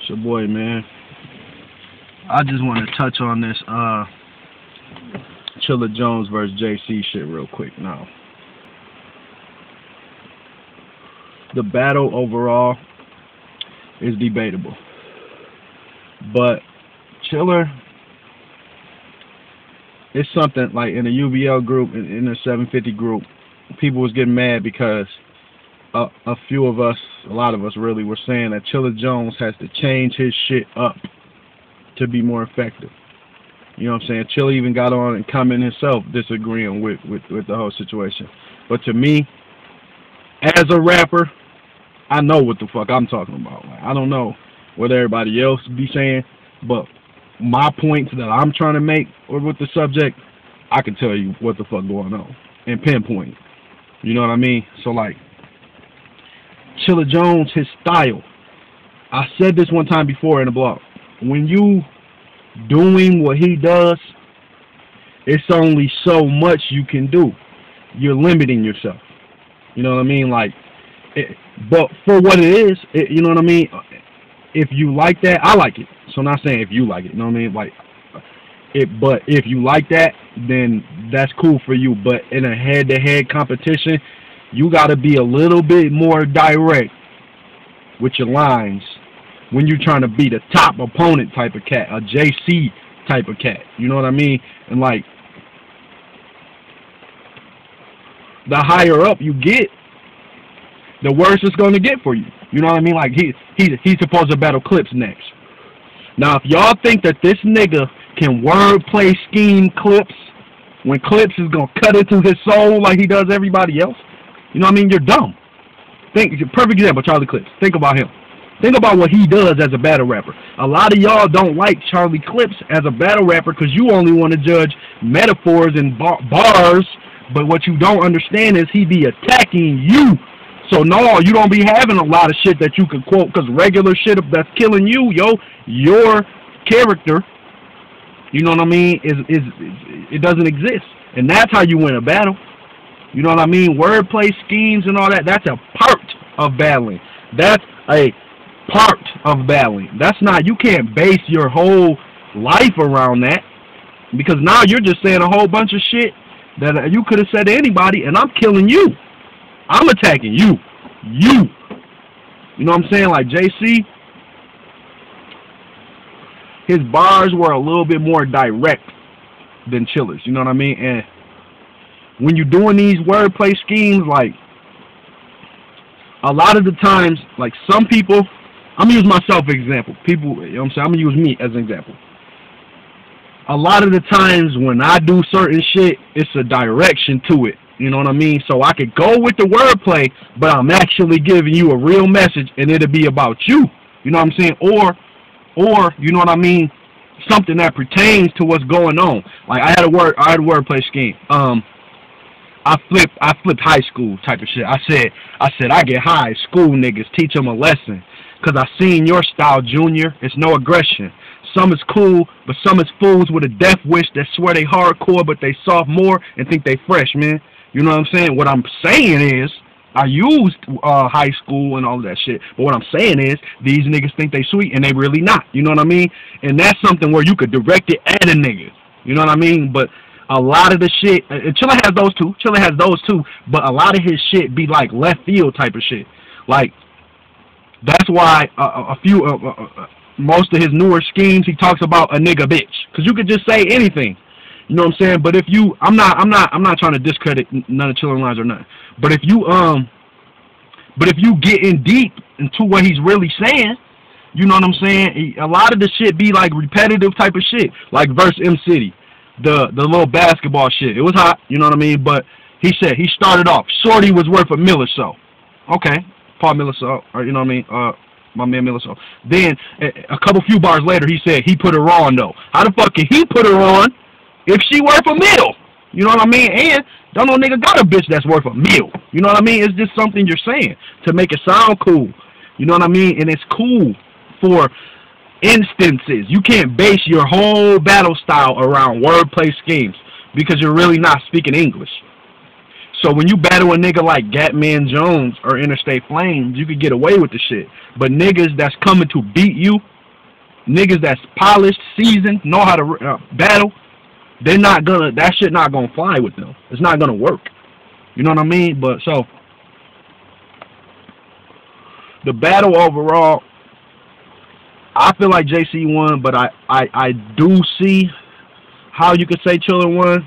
It's your boy, man. I just want to touch on this Chilla Jones versus JC shit real quick now. The battle overall is debatable. But Chilla, it's something like in the UBL group, in the 750 group, people was getting mad because a few of us, a lot of us really, were saying that Chilla Jones has to change his shit up to be more effective. You know what I'm saying? Chilla even got on and commented himself disagreeing with the whole situation. But to me, as a rapper, I know what the fuck I'm talking about. Like, I don't know what everybody else be saying, but my points that I'm trying to make with the subject, I can tell you what the fuck going on and pinpoint. You know what I mean? So like, Chilla Jones, his style. I said this one time before in the blog. When you doing what he does, it's only so much you can do. You're limiting yourself. You know what I mean? Like, but for what it is, you know what I mean? If you like that, I like it. So I'm not saying if you like it. You know what I mean? Like, but if you like that, then that's cool for you. But in a head-to-head competition, you got to be a little bit more direct with your lines when you're trying to be the top opponent type of cat, a JC type of cat. You know what I mean? And like, the higher up you get, the worse it's going to get for you. You know what I mean? Like, he's supposed to battle Clips next. Now, if y'all think that this nigga can wordplay scheme Clips when Clips is going to cut into his soul like he does everybody else, you know what I mean? You're dumb. Perfect example, Charlie Clips. Think about him. Think about what he does as a battle rapper. A lot of y'all don't like Charlie Clips as a battle rapper because you only want to judge metaphors and bars, but what you don't understand is he be attacking you. So no, you don't be having a lot of shit that you can quote, because regular shit that's killing you, your character, you know what I mean, it doesn't exist. And that's how you win a battle. You know what I mean? Wordplay schemes and all that, that's a part of battling. That's a part of battling. That's not, you can't base your whole life around that, because now you're just saying a whole bunch of shit that you could have said to anybody, and I'm killing you. I'm attacking you. You know what I'm saying? Like JC, his bars were a little bit more direct than Chilla's. You know what I mean? And when you're doing these wordplay schemes, like, a lot of the times, like, some people, I'm going to use myself as an example. People, you know what I'm saying? I'm going to use me as an example. A lot of the times when I do certain shit, it's a direction to it. You know what I mean? So I could go with the wordplay, but I'm actually giving you a real message, and it'll be about you. You know what I'm saying? Or you know what I mean? Something that pertains to what's going on. Like, I had a wordplay scheme. I flipped high school type of shit. I said I get high, school niggas, teach them a lesson. Cause I seen your style, Junior. It's no aggression. Some is cool, but some is fools with a death wish that swear they hardcore, but they sophomore and think they fresh, man. You know what I'm saying? What I'm saying is, I used high school and all of that shit, but what I'm saying is, these niggas think they sweet and they really not. You know what I mean? And that's something where you could direct it at a nigga. You know what I mean? But a lot of the shit, Chilla has those too. Chilla has those too, but a lot of his shit be like left field type of shit. Like, that's why most of his newer schemes, he talks about a nigga bitch, because you could just say anything. You know what I'm saying? But if you, I'm not trying to discredit none of Chilla lines or nothing. But if you get in deep into what he's really saying, you know what I'm saying? A lot of the shit be like repetitive type of shit, like verse M City, the little basketball shit. It was hot, you know what I mean? But he said he started off, Shorty was worth $1 million or so. Okay, Paul Miller, so, or you know what I mean? My man Miller, so. Then a few bars later, he said he put her on though. How the fuck can he put her on if she worth $1 million? You know what I mean? And don't no nigga got a bitch that's worth $1 million. You know what I mean? It's just something you're saying to make it sound cool. You know what I mean? And it's cool for instances. You can't base your whole battle style around wordplay schemes because you're really not speaking English. So when you battle a nigga like Gatman Jones or Interstate Flames, you could get away with the shit. But niggas that's coming to beat you, niggas that's polished, seasoned, know how to battle, they're not gonna, that shit not gonna fly with them. It's not gonna work. You know what I mean? But so the battle overall, I feel like JC won, but I do see how you could say Chilla won.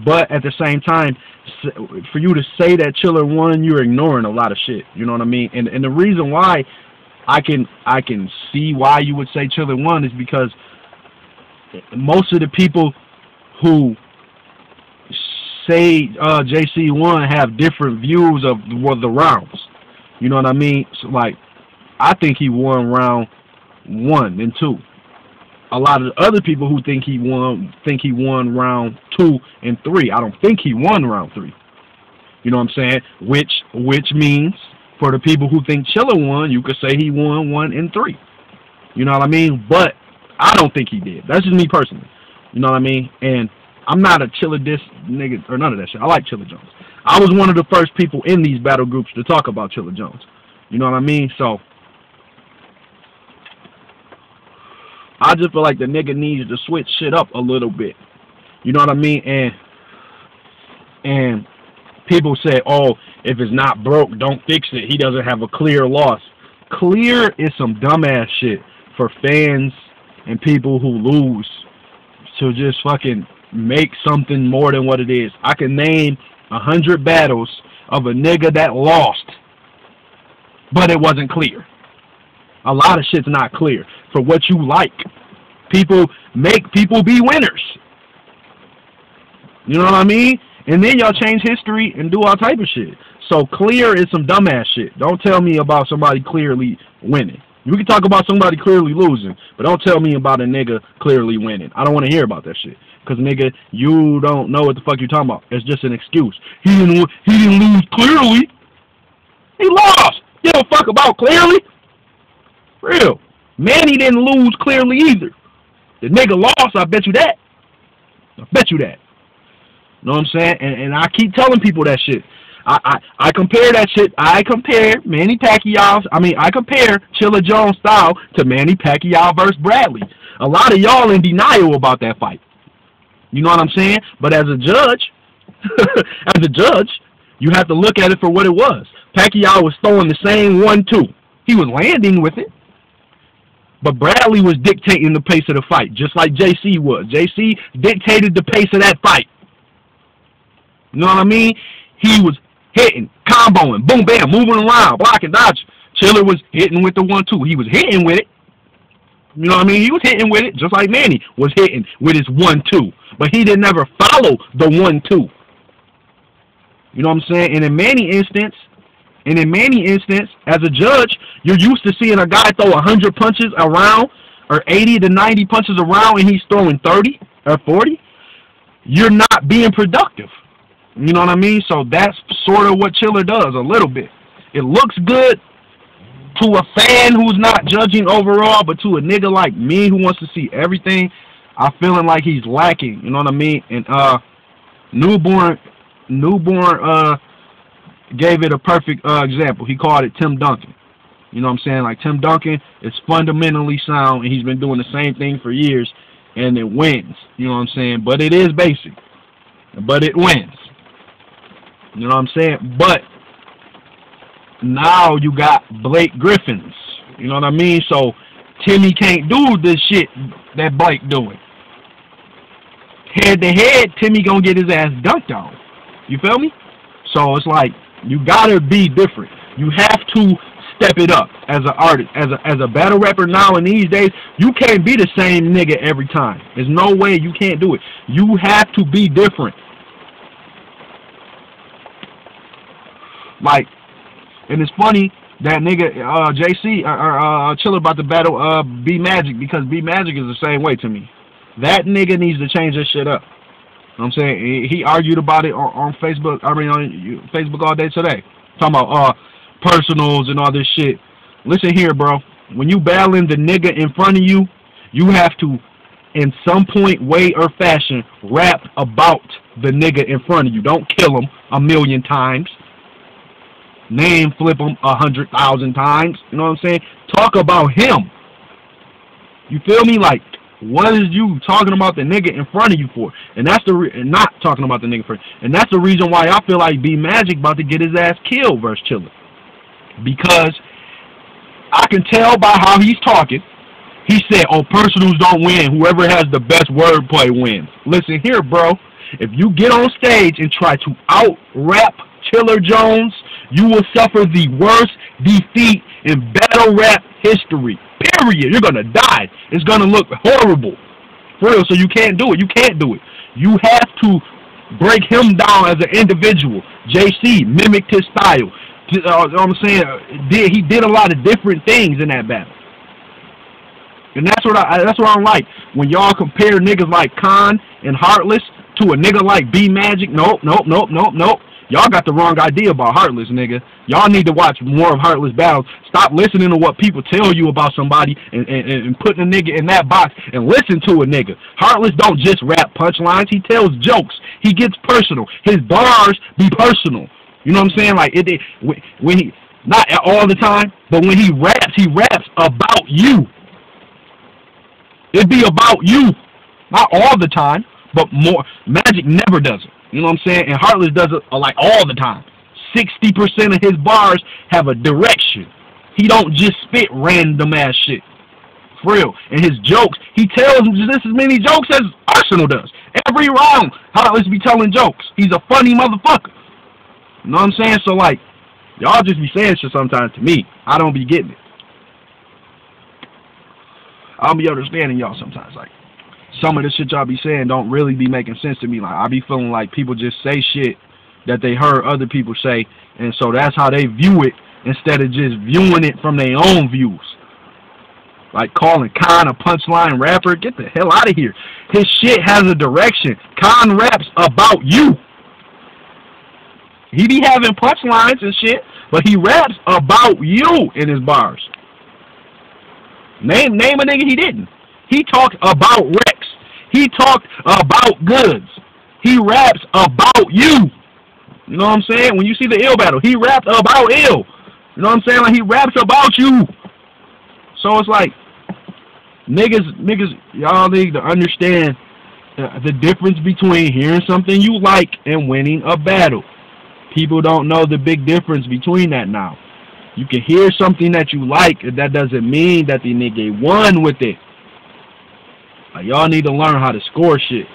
But at the same time, for you to say that Chilla won, you're ignoring a lot of shit. You know what I mean? And the reason why I can see why you would say Chilla won is because most of the people who say JC won have different views of the rounds. You know what I mean? So like, I think he won round 1 and 2. A lot of the other people who think he won round 2 and 3. I don't think he won round 3. You know what I'm saying? Which means for the people who think Chilla won, you could say he won 1 and 3. You know what I mean? But I don't think he did. That's just me personally. You know what I mean? And I'm not a Chilla diss nigga or none of that shit. I like Chilla Jones. I was one of the first people in these battle groups to talk about Chilla Jones. You know what I mean? So I just feel like the nigga needs to switch shit up a little bit. You know what I mean? And people say, oh, if it's not broke, don't fix it. He doesn't have a clear loss. Clear is some dumbass shit for fans and people who lose to just fucking make something more than what it is. I can name 100 battles of a nigga that lost, but it wasn't clear. A lot of shit's not clear for what you like. People make people be winners. You know what I mean? And then y'all change history and do all type of shit. So clear is some dumbass shit. Don't tell me about somebody clearly winning. You can talk about somebody clearly losing, but don't tell me about a nigga clearly winning. I don't want to hear about that shit. Because, nigga, you don't know what the fuck you're talking about. It's just an excuse. He didn't lose clearly. He lost. You don't fuck about clearly. Real. Manny didn't lose clearly either. The nigga lost, I bet you that. I bet you that. You know what I'm saying? And I keep telling people that shit. I compare that shit. I compare Manny Pacquiao's, I compare Chilla Jones' style to Manny Pacquiao versus Bradley. A lot of y'all in denial about that fight. You know what I'm saying? But as a judge, you have to look at it for what it was. Pacquiao was throwing the same 1-2. He was landing with it. But Bradley was dictating the pace of the fight, just like JC was. JC dictated the pace of that fight. You know what I mean? He was hitting, comboing, boom, bam, moving around, blocking, dodging. Chilla was hitting with the 1-2. He was hitting with it. You know what I mean? He was hitting with it, just like Manny was hitting with his 1-2. But he didn't ever follow the 1-2. You know what I'm saying? And in Manny instance, as a judge, you're used to seeing a guy throw 100 punches around, or 80 to 90 punches around, and he's throwing 30 or 40. You're not being productive. You know what I mean? So that's sort of what Chilla does, a little bit. It looks good to a fan who's not judging overall, but to a nigga like me who wants to see everything, I'm feeling like he's lacking. You know what I mean? And Newborn gave it a perfect example. He called it Tim Duncan. You know what I'm saying? Like, Tim Duncan is fundamentally sound, and he's been doing the same thing for years, and it wins. You know what I'm saying? But it is basic. But it wins. You know what I'm saying? But now you got Blake Griffins. You know what I mean? So Timmy can't do this shit that Blake doing. Head to head, Timmy gonna get his ass dunked on. You feel me? So it's like, you gotta be different. You have to step it up as an artist, as a battle rapper now in these days. You can't be the same nigga every time. There's no way you can't do it. You have to be different. Like, and it's funny that nigga JC or Chilla about to battle B Magic, because B Magic is the same way to me. That nigga needs to change this shit up. You know what I'm saying? He argued about it on Facebook. On Facebook all day today, talking about personals and all this shit. Listen here, bro. When you battling the nigga in front of you, you have to, in some point, way, or fashion, rap about the nigga in front of you. Don't kill him 1,000,000 times. Name flip him 100,000 times. You know what I'm saying? Talk about him. You feel me? Like, what is you talking about the nigga in front of you for? And that's and not talking about the nigga for. And that's the reason why I feel like B Magic about to get his ass killed versus Chilla. Because I can tell by how he's talking. He said, oh, personals don't win. Whoever has the best wordplay wins. Listen here, bro. If you get on stage and try to out-rap Chilla Jones, you will suffer the worst defeat in battle rap history. Period. You're going to die. It's going to look horrible. For real. So you can't do it. You can't do it. You have to break him down as an individual. JC mimicked his style. I'm saying he did a lot of different things in that battle. And that's what I don't like. When y'all compare niggas like Khan and Heartless to a nigga like B Magic, nope. Y'all got the wrong idea about Heartless, nigga. Y'all need to watch more of Heartless battles. Stop listening to what people tell you about somebody and putting a nigga in that box and listen to a nigga. Heartless don't just rap punchlines. He tells jokes. He gets personal. His bars be personal. You know what I'm saying? Like, when he, not all the time, but when he raps about you. It be about you. Not all the time, but more. Magic never does it. You know what I'm saying? And Heartless does it like all the time. 60% of his bars have a direction. He don't just spit random ass shit. For real. And his jokes, he tells just as many jokes as Arsenal does. Every round, Heartless be telling jokes. He's a funny motherfucker. You know what I'm saying? So like, y'all just be saying shit sometimes to me. I don't be getting it. I'll be understanding y'all sometimes. Like, some of the shit y'all be saying don't really be making sense to me. Like, I be feeling like people just say shit that they heard other people say, and so that's how they view it instead of just viewing it from their own views. Like calling Khan a punchline rapper. Get the hell out of here. His shit has a direction. Khan raps about you. He be having punchlines and shit, but he raps about you in his bars. Name a nigga he didn't. He talked about Rex. He talked about goods. He raps about you. You know what I'm saying? When you see the ill battle, he raps about ill. You know what I'm saying? Like, he raps about you. So it's like, niggas, y'all need to understand the difference between hearing something you like and winning a battle. People don't know the big difference between that now. You can hear something that you like, and that doesn't mean that the nigga won with it. Like, y'all need to learn how to score shit.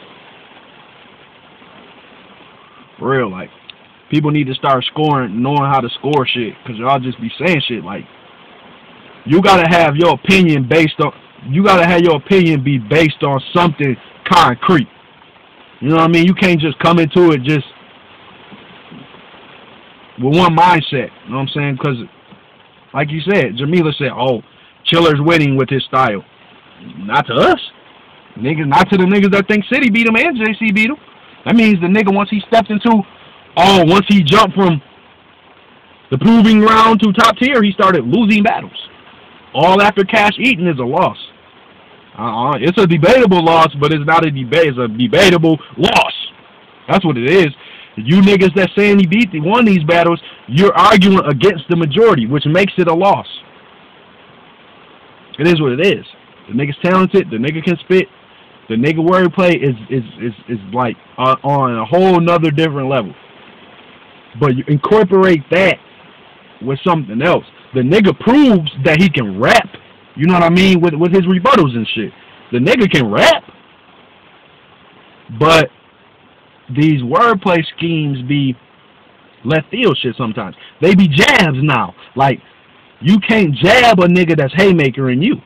For real, like, people need to start scoring, knowing how to score shit, because y'all just be saying shit. Like, you gotta have your opinion based on, you gotta have your opinion be based on something concrete. You know what I mean? You can't just come into it just with one mindset. You know what I'm saying? Because, like you said, Jamila said, oh, Chilla's winning with his style. Not to us. Niggas, not to the niggas that think City beat him and JC beat him. That means the nigga, once he stepped into, once he jumped from the proving ground to top tier, he started losing battles. All after Cash Eaton is a loss. It's a debatable loss, but it's not a debate. It's a debatable loss. That's what it is. You niggas that saying he won these battles, you're arguing against the majority, which makes it a loss. It is what it is. The nigga's talented. The nigga can spit. The nigga wordplay is like on a whole nother different level. But you incorporate that with something else. The nigga proves that he can rap. You know what I mean? With his rebuttals and shit. The nigga can rap. But these wordplay schemes be left field shit sometimes. They be jabs now. Like, you can't jab a nigga that's haymaker in you.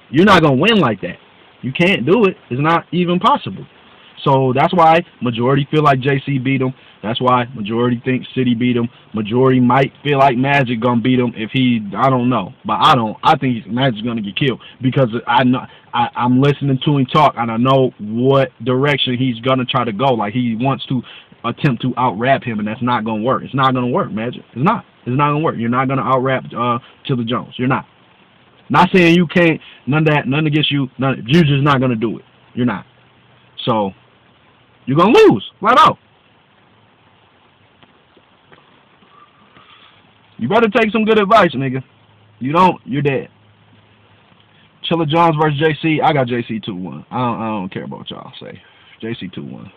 You're not going to win like that. You can't do it. It's not even possible. So that's why majority feel like JC beat him. That's why majority think City beat him. Majority might feel like Magic gonna beat him if he, I don't know, but I don't. I think Magic's gonna get killed because I know I'm listening to him talk and I know what direction he's gonna try to go. Like, he wants to attempt to out rap him, and that's not gonna work. It's not gonna work, Magic. It's not. It's not gonna work. You're not gonna out rap Chilla Jones. You're not. Not saying you can't. None against you. You're just not gonna do it. You're not. So you're gonna lose flat out. You better take some good advice, nigga. You don't, you're dead. Chilla Jones versus JC. I got JC 2-1. I don't care about what y'all say. JC 2-1.